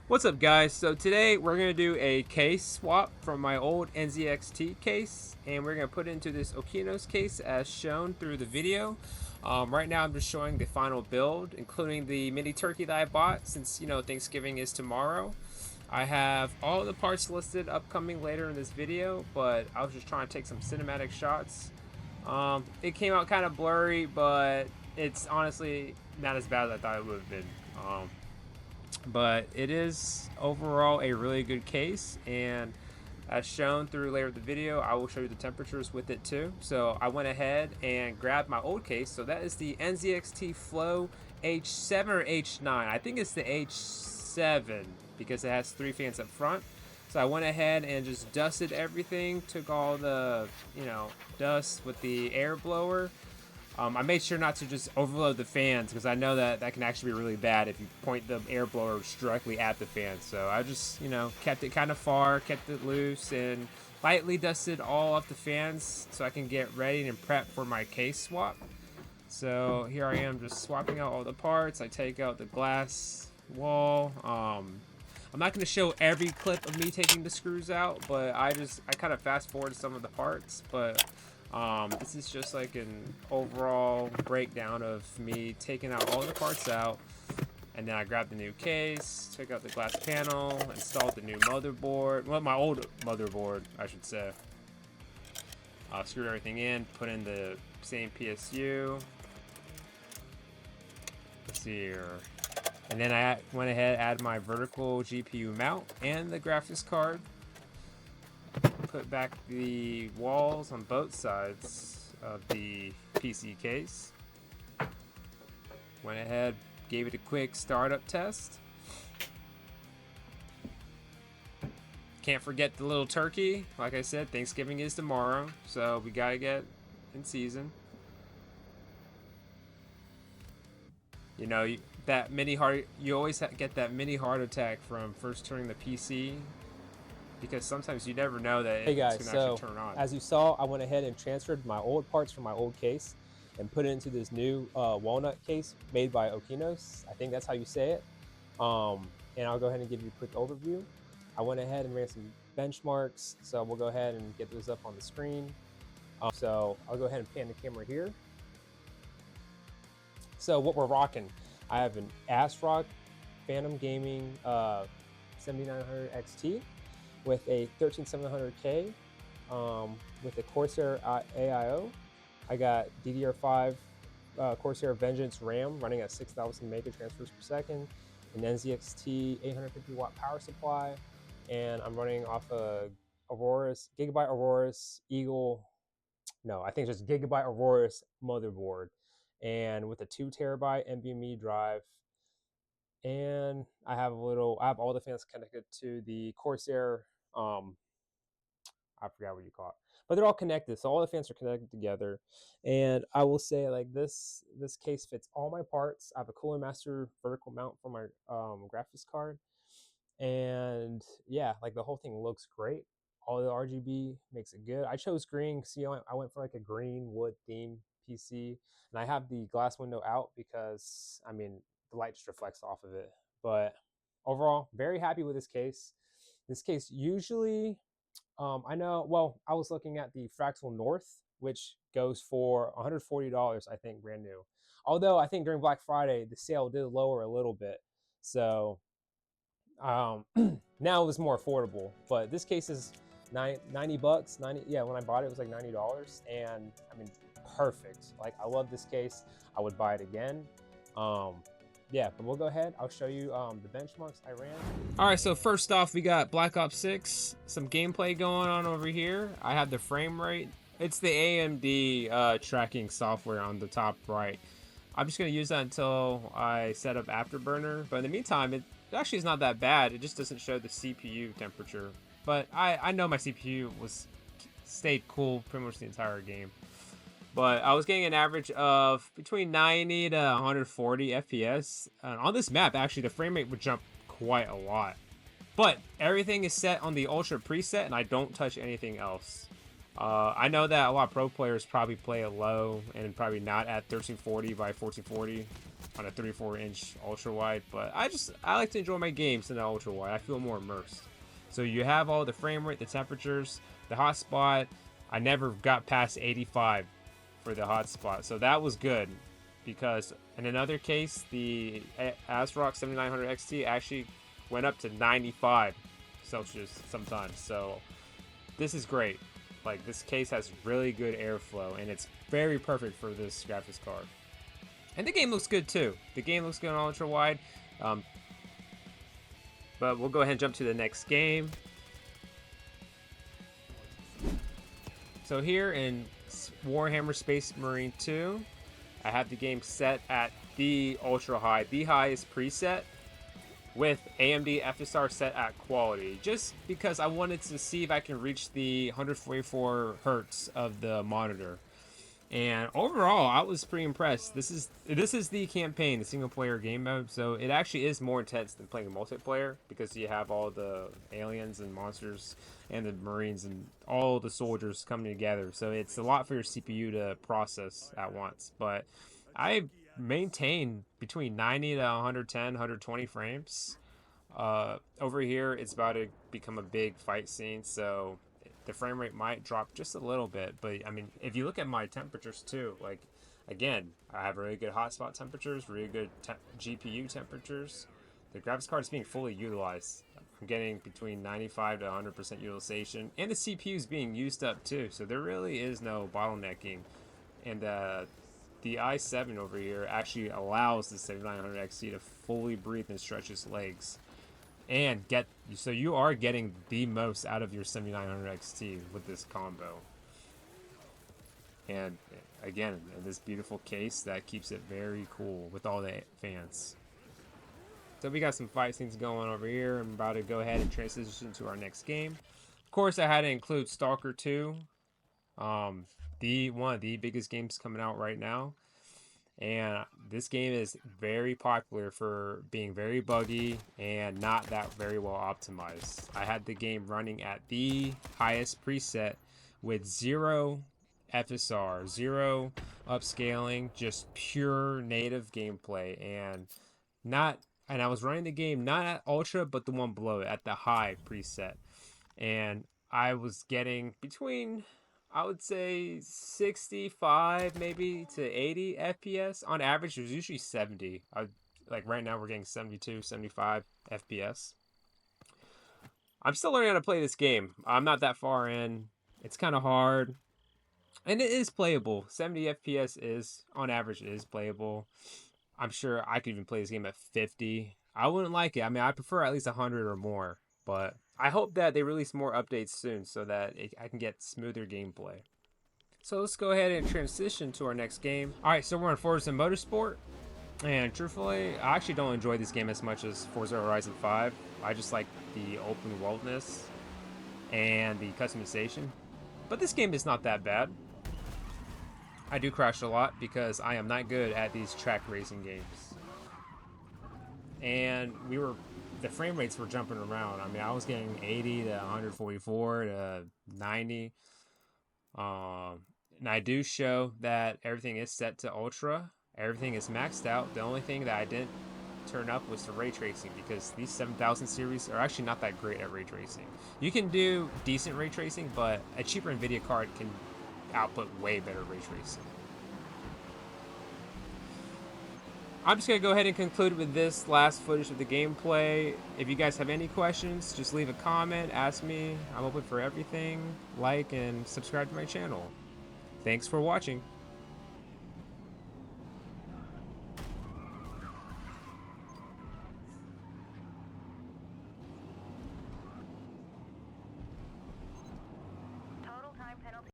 What's up, guys? So today we're going to do a case swap from my old NZXT case, and we're going to put it into this Okinos case as shown through the video. Right now I'm just showing the final build, including the mini turkey that I bought since, Thanksgiving is tomorrow. I have all the parts listed upcoming later in this video, but I was just trying to take some cinematic shots. It came out kind of blurry, but it's honestly not as bad as I thought it would have been. But it is overall a really good case, and as shown through later in the video, I will show you the temperatures with it too. So I went ahead and grabbed my old case. So that is the NZXT Flow H7 or H9. I think it's the H7 because it has 3 fans up front. So I went ahead and just dusted everything, took all the dust with the air blower. I made sure not to just overload the fans because I know that can actually be really bad if you point the air blower directly at the fans. So I just, kept it kind of far, kept it loose, and lightly dusted all of the fans so I can get ready and prep for my case swap. So here I am just swapping out all the parts. I take out the glass wall. I'm not going to show every clip of me taking the screws out, but I kind of fast forward some of the parts, but this is just like an overall breakdown of me taking out all the parts out, and then I grabbed the new case, took out the glass panel, installed the new motherboard, well, my old motherboard I should say, screwed everything in, put in the same PSU. Let's see here. And then I went ahead and added my vertical GPU mount and the graphics card. Put back the walls on both sides of the PC case. Went ahead, gave it a quick startup test. Can't forget the little turkey. Like I said, Thanksgiving is tomorrow, so we gotta get in season. That mini heart. You always get that mini heart attack from first turning the PC, because sometimes you never know that Hey it's guys, gonna so actually turn on. as you saw, I went ahead and transferred my old parts from my old case and put it into this new walnut case made by Okinos. I think that's how you say it. And I'll go ahead and give you a quick overview. I went ahead and ran some benchmarks, so we'll go ahead and get those up on the screen. So I'll go ahead and pan the camera here. So what we're rocking, I have an ASRock Phantom Gaming 7900 XT with a 13700K with a Corsair AIO. I got DDR5 Corsair Vengeance RAM running at 6,000 mega transfers per second, an NZXT 850 watt power supply, and I'm running off a Aurous, Gigabyte Aurous Eagle, no, I think it's just Gigabyte Aurous motherboard, and with a 2 terabyte NVMe drive. And I have all the fans connected to the Corsair, I forgot what you call it, but they're all connected, so all the fans are connected together. And I will say, like, this case fits all my parts. I have a Cooler Master vertical mount for my graphics card, and yeah, like, the whole thing looks great. All the RGB makes it good. I chose green. See, I went for like a green wood theme PC, and I have the glass window out because, I mean, the light just reflects off of it. But overall, very happy with this case. This case usually, I know, well, I was looking at the Fractal North, which goes for $140, I think, brand new. Although I think during Black Friday, the sale did lower a little bit. So now it was more affordable. But this case is 90 bucks. 90, yeah, when I bought it was like $90. And I mean, perfect. Like, I love this case. I would buy it again. Yeah, but we'll go ahead. I'll show you the benchmarks I ran. All right, so first off, we got Black Ops 6, some gameplay going on over here. I have the frame rate. It's the AMD tracking software on the top right. I'm just going to use that until I set up Afterburner. But in the meantime, it actually is not that bad. It just doesn't show the CPU temperature. But I know my CPU stayed cool pretty much the entire game. But I was getting an average of between 90 to 140 FPS. And on this map, actually, the frame rate would jump quite a lot. But everything is set on the Ultra preset, and I don't touch anything else. I know that a lot of pro players probably play it low and probably not at 1340 by 1440. on a 34-inch ultra wide, but I like to enjoy my games in the ultra wide. I feel more immersed. So you have all the frame rate, the temperatures, the hotspot. I never got past 85 for the hotspot, so that was good, because in another case, the ASRock 7900 XT actually went up to 95 Celsius sometimes. So this is great. Like, this case has really good airflow, and it's very perfect for this graphics card. And the game looks good too. The game looks good on ultra wide. But we'll go ahead and jump to the next game. So here in Warhammer Space Marine 2, I have the game set at the ultra high, the highest preset, with AMD FSR set at quality, just because I wanted to see if I can reach the 144 hertz of the monitor. And overall, I was pretty impressed. This is the campaign, the single player game mode, so it actually is more intense than playing multiplayer, because you have all the aliens and monsters and the Marines and all the soldiers coming together. So it's a lot for your CPU to process at once. But I maintain between 90 to 110, 120 frames. Over here, it's about to become a big fight scene, so the frame rate might drop just a little bit. But I mean, if you look at my temperatures too, like, again, I have really good hotspot temperatures, really good GPU temperatures. The graphics card is being fully utilized. I'm getting between 95 to 100% utilization, and the CPU is being used up too, so there really is no bottlenecking. And the i7 over here actually allows the 7900 XT to fully breathe and stretch its legs, and so you are getting the most out of your 7900 XT with this combo. And again, in this beautiful case that keeps it very cool with all the fans. So we got some fight scenes going over here. I'm about to go ahead and transition to our next game. Of course, I had to include Stalker 2, one of the biggest games coming out right now. And this game is very popular for being very buggy and not that very well optimized. I had the game running at the highest preset with 0 FSR, 0 upscaling, just pure native gameplay, and I was running the game not at ultra, but the one below it, at the high preset. And I was getting between, I would say, 65 maybe to 80 FPS. On average, it was usually 70. Like right now, we're getting 72, 75 FPS. I'm still learning how to play this game. I'm not that far in. It's kind of hard. And it is playable. 70 FPS is, on average, is playable. I'm sure I could even play this game at 50. I wouldn't like it. I mean, I prefer at least 100 or more. But I hope that they release more updates soon so that I can get smoother gameplay. So let's go ahead and transition to our next game. Alright, so we're on Forza Motorsport. And truthfully, I actually don't enjoy this game as much as Forza Horizon 5. I just like the open worldness and the customization. But this game is not that bad. I do crash a lot because I am not good at these track racing games. And the frame rates were jumping around. I mean, I was getting 80 to 144 to 90. And I do show that everything is set to ultra. Everything is maxed out. The only thing that I didn't turn up was the ray tracing, because these 7000 series are actually not that great at ray tracing. You can do decent ray tracing, but a cheaper NVIDIA card can output way better ray tracing. I'm just going to go ahead and conclude with this last footage of the gameplay. If you guys have any questions, just leave a comment, ask me. I'm open for everything. Like and subscribe to my channel. Thanks for watching.